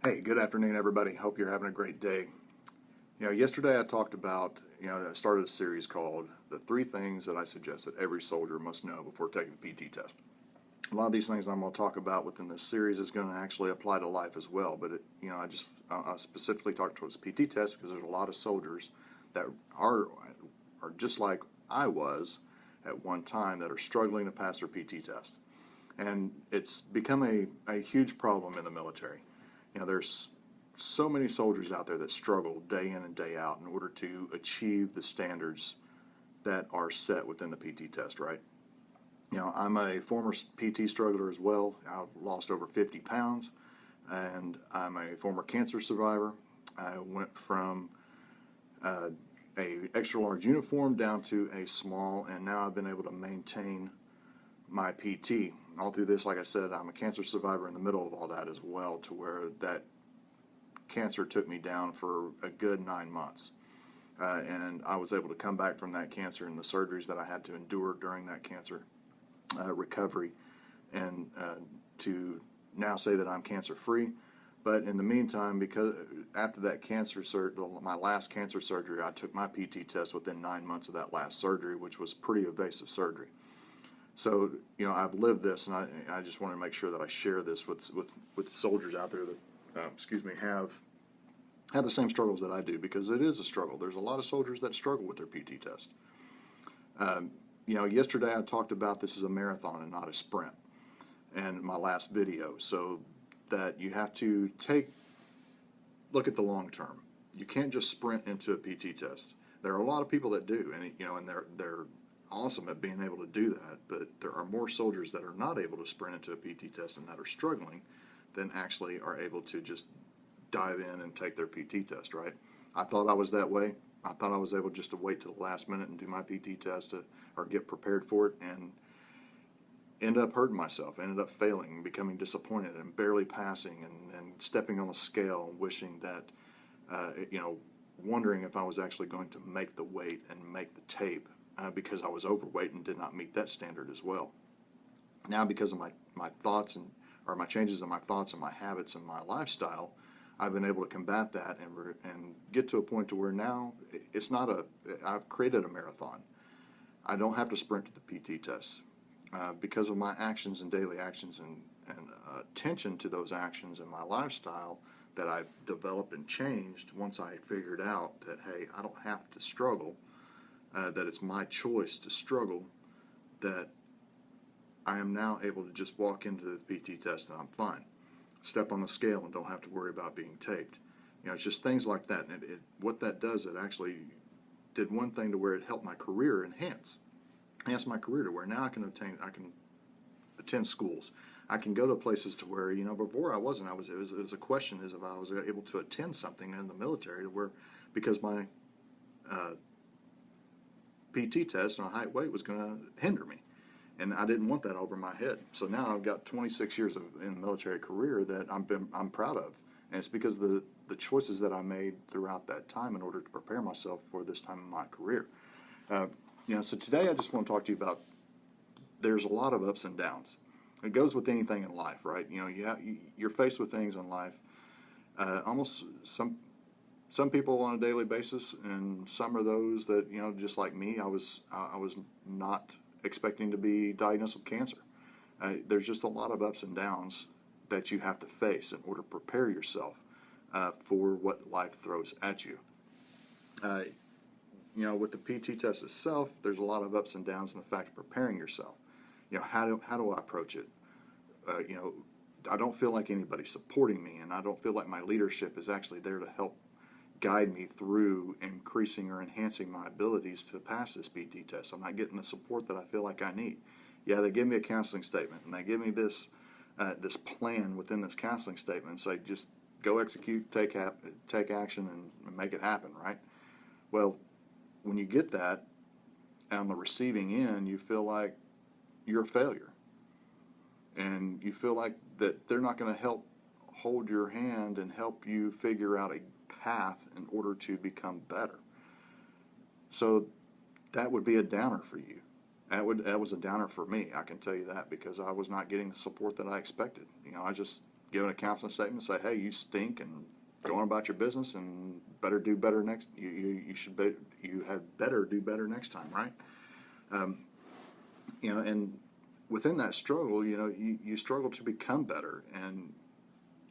Hey, good afternoon, everybody. Hope you're having a great day. Yesterday I talked about, I started a series called The Three Things That I Suggest That Every Soldier Must Know Before Taking the PT Test. A lot of these things I'm going to talk about within this series is going to actually apply to life as well, but I specifically talked towards the PT test because there's a lot of soldiers that are just like I was at one time that are struggling to pass their PT test. And it's become a huge problem in the military. There's so many soldiers out there that struggle day in and day out in order to achieve the standards that are set within the PT test, right? I'm a former PT struggler as well. I've lost over 50 pounds, and I'm a former cancer survivor. I went from a extra large uniform down to a small, and now I've been able to maintain my PT. All through this, like I said, I'm a cancer survivor in the middle of all that as well, to where that cancer took me down for a good 9 months. And I was able to come back from that cancer and the surgeries that I had to endure during that cancer recovery, and to now say that I'm cancer free. But in the meantime, because after that my last cancer surgery, I took my PT test within 9 months of that last surgery, which was pretty invasive surgery. So, I've lived this, and I just want to make sure that I share this with soldiers out there that, have the same struggles that I do, because it is a struggle. There's a lot of soldiers that struggle with their PT test. Yesterday I talked about this is a marathon and not a sprint in my last video, so that you have to look at the long term. You can't just sprint into a PT test. There are a lot of people that do, and they're awesome at being able to do that, but there are more soldiers that are not able to sprint into a PT test and that are struggling than actually are able to just dive in and take their PT test, right? I thought I was that way. I thought I was able just to wait till the last minute and do my PT test or get prepared for it, and ended up hurting myself, ended up failing, becoming disappointed and barely passing, and stepping on the scale and wishing that, wondering if I was actually going to make the weight and make the tape, because I was overweight and did not meet that standard as well. Now, because of my thoughts or my changes in my thoughts and my habits and my lifestyle, I've been able to combat that and get to a point to where now I've created a marathon. I don't have to sprint to the PT test. Because of my actions and daily actions and attention to those actions and my lifestyle that I've developed and changed once I figured out that, hey, I don't have to struggle, that it's my choice to struggle, that I am now able to just walk into the PT test and I'm fine. Step on the scale and don't have to worry about being taped. It's just things like that. And what that does, it actually did one thing to where it helped my career enhance my career to where now I can attend schools. I can go to places to where, before I wasn't. It was a question is if I was able to attend something in the military to where, because my PT test and height weight was going to hinder me. And I didn't want that over my head. So now I've got 26 years in the military career that I'm proud of. And it's because of the choices that I made throughout that time in order to prepare myself for this time in my career. So today I just want to talk to you about, there's a lot of ups and downs. It goes with anything in life, right? You're faced with things in life, almost some people on a daily basis, and some are those that, just like me, I was not expecting to be diagnosed with cancer. There's just a lot of ups and downs that you have to face in order to prepare yourself for what life throws at you. With the PT test itself, there's a lot of ups and downs in the fact of preparing yourself. How do I approach it? I don't feel like anybody's supporting me, and I don't feel like my leadership is actually there to help guide me through increasing or enhancing my abilities to pass this PT test. I'm not getting the support that I feel like I need. Yeah, they give me a counseling statement, and they give me this plan within this counseling statement and say, just go execute, take action, and make it happen, right? Well, when you get that on the receiving end, you feel like you're a failure. And you feel like that they're not going to help hold your hand and help you figure out a path in order to become better. So that would be a downer for you. That was a downer for me, I can tell you that, because I was not getting the support that I expected. I just given a counseling statement, say, hey, you stink, and go on about your business, and better do better next. You had better do better next time, right? And within that struggle, you struggle to become better, and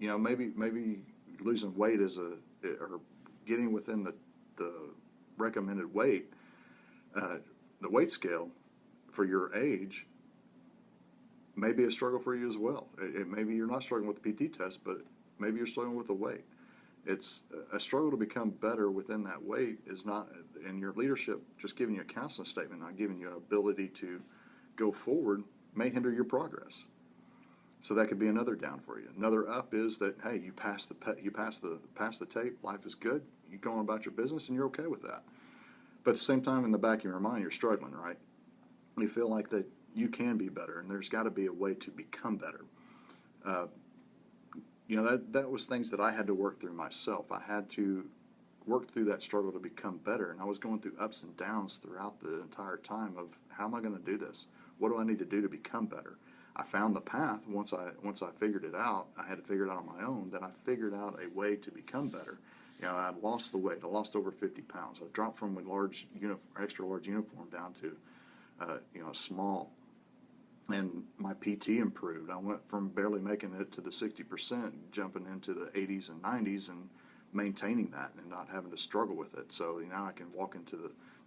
maybe losing weight or getting within the recommended weight, the weight scale for your age may be a struggle for you as well. Maybe you're not struggling with the PT test, but maybe you're struggling with the weight. It's a struggle to become better within that weight is not, and your leadership just giving you a counseling statement, not giving you an ability to go forward, may hinder your progress. So that could be another down for you. Another up is that, hey, you pass the tape, life is good, you go on about your business, and you're okay with that. But at the same time, in the back of your mind, you're struggling, right? You feel like that you can be better, and there's got to be a way to become better. That was things that I had to work through myself. I had to work through that struggle to become better, and I was going through ups and downs throughout the entire time of, how am I going to do this? What do I need to do to become better? I found the path once I figured it out. I had to figure it out on my own. Then I figured out a way to become better. I lost the weight. I lost over 50 pounds. I dropped from a extra large uniform down to small. And my PT improved. I went from barely making it to the 60%, jumping into the 80s and 90s, and maintaining that and not having to struggle with it. So now I can walk into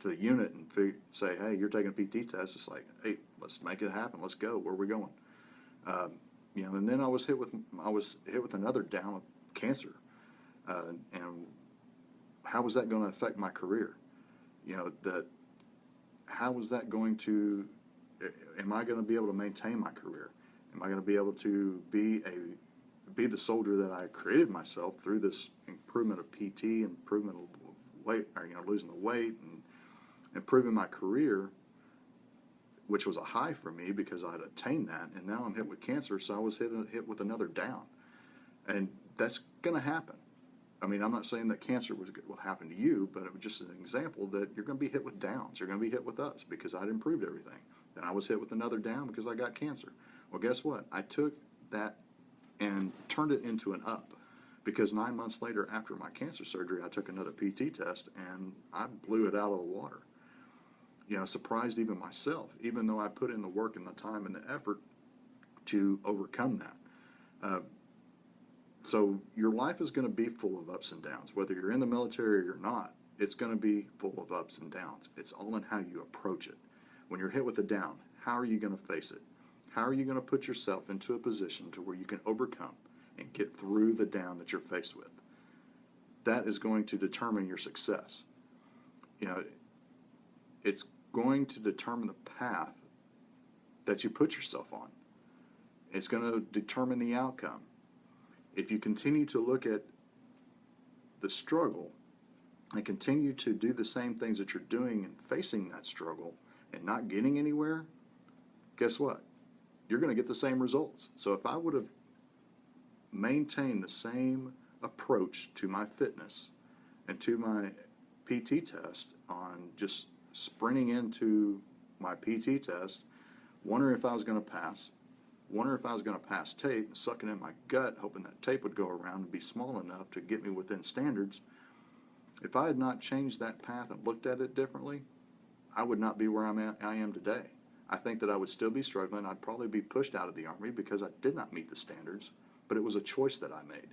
the unit and say, hey, you're taking a PT test. It's like, hey, let's make it happen. Let's go. Where are we going? And then I was hit with another down of cancer. And how was that going to affect my career? How was that going to? Am I going to be able to maintain my career? Am I going to be able to be the soldier that I created myself through this improvement of PT, improvement of weight, or losing the weight, and improving my career, which was a high for me because I had attained that, and now I'm hit with cancer, so I was hit with another down, and that's going to happen. I mean, I'm not saying that cancer will happen to you, but it was just an example that you're going to be hit with downs. You're going to be hit with ups because I'd improved everything. Then I was hit with another down because I got cancer. Well, guess what? I took that and turned it into an up, because 9 months later, after my cancer surgery, I took another PT test and I blew it out of the water. Surprised even myself, even though I put in the work and the time and the effort to overcome that. So your life is going to be full of ups and downs. Whether you're in the military or you're not, it's going to be full of ups and downs. It's all in how you approach it. When you're hit with a down, how are you going to face it? How are you going to put yourself into a position to where you can overcome and get through the down that you're faced with? That is going to determine your success. It's going to determine the path that you put yourself on. It's going to determine the outcome. If you continue to look at the struggle and continue to do the same things that you're doing and facing that struggle and not getting anywhere, guess what? You're going to get the same results. So if I would have maintained the same approach to my fitness and to my PT test on just sprinting into my PT test, wondering if I was going to pass, wondering if I was going to pass tape, and sucking in my gut, hoping that tape would go around and be small enough to get me within standards, if I had not changed that path and looked at it differently, I would not be where I am today. I think that I would still be struggling. I'd probably be pushed out of the Army because I did not meet the standards, but it was a choice that I made.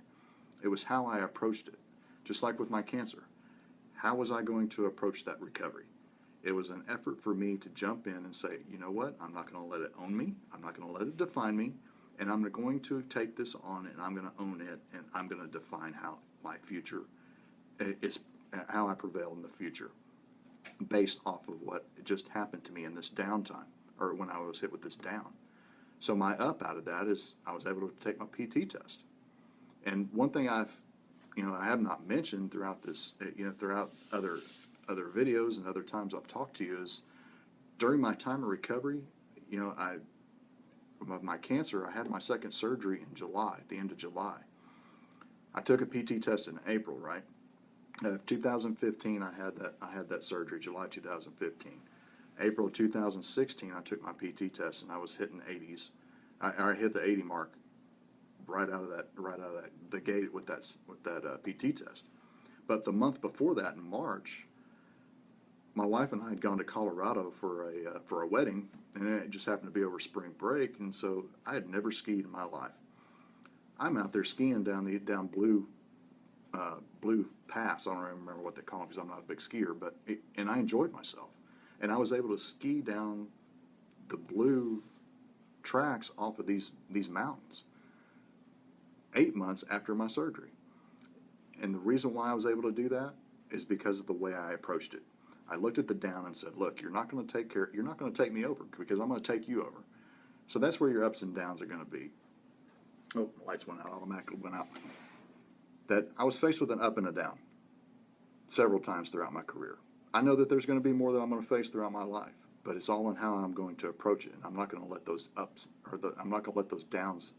It was how I approached it. Just like with my cancer. How was I going to approach that recovery? It was an effort for me to jump in and say, you know what, I'm not going to let it own me. I'm not going to let it define me. And I'm going to take this on and I'm going to own it, and I'm going to define how my future is, how I prevail in the future, based off of what just happened to me in this downtime, or when I was hit with this down. So my up out of that is I was able to take my PT test. And one thing I have not mentioned throughout this, throughout other videos and other times I've talked to you, is during my time of recovery, of my cancer, I had my second surgery in July, at the end of July. I took a PT test in April, right? 2015, I had that surgery, July 2015. April 2016, I took my PT test and I was hitting 80s. I hit the 80 mark right out of the gate with that PT test. But the month before that, in March, my wife and I had gone to Colorado for a wedding, and it just happened to be over spring break, and so I had never skied in my life. I'm out there skiing down Blue Pass. I don't even remember what they call it because I'm not a big skier, and I enjoyed myself, and I was able to ski down the blue tracks off of these mountains 8 months after my surgery. And the reason why I was able to do that is because of the way I approached it. I looked at the down and said, look, you're not going to take me over because I'm going to take you over. So that's where your ups and downs are going to be. Oh, the lights went out, automatically went out. That I was faced with an up and a down several times throughout my career. I know that there's going to be more that I'm going to face throughout my life, but it's all in how I'm going to approach it. And I'm not going to let those ups I'm not going to let those downs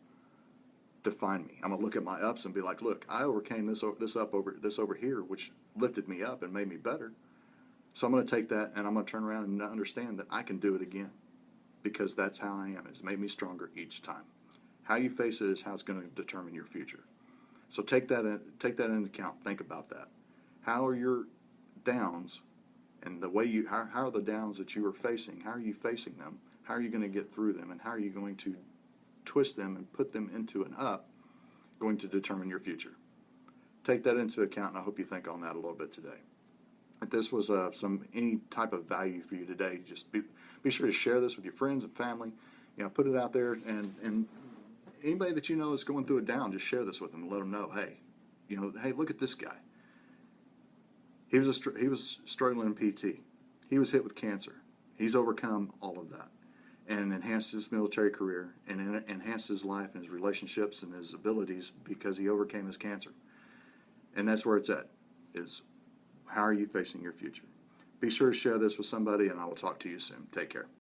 define me. I'm going to look at my ups and be like, look, I overcame this over here, which lifted me up and made me better. So I'm going to take that and I'm going to turn around and understand that I can do it again because that's how I am. It's made me stronger each time. How you face it is how it's going to determine your future. So take that into account. Think about that. How are your downs and the way how are the downs that you are facing? How are you facing them? How are you going to get through them? And how are you going to twist them and put them into an up going to determine your future? Take that into account, and I hope you think on that a little bit today. If this was any type of value for you today, just be sure to share this with your friends and family. Put it out there, and anybody that you know is going through a down, just share this with them and let them know, hey, hey, look at this guy. He was struggling in PT. He was hit with cancer. He's overcome all of that and enhanced his military career and enhanced his life and his relationships and his abilities because he overcame his cancer. And that's where it's at, is how are you facing your future? Be sure to share this with somebody, and I will talk to you soon. Take care.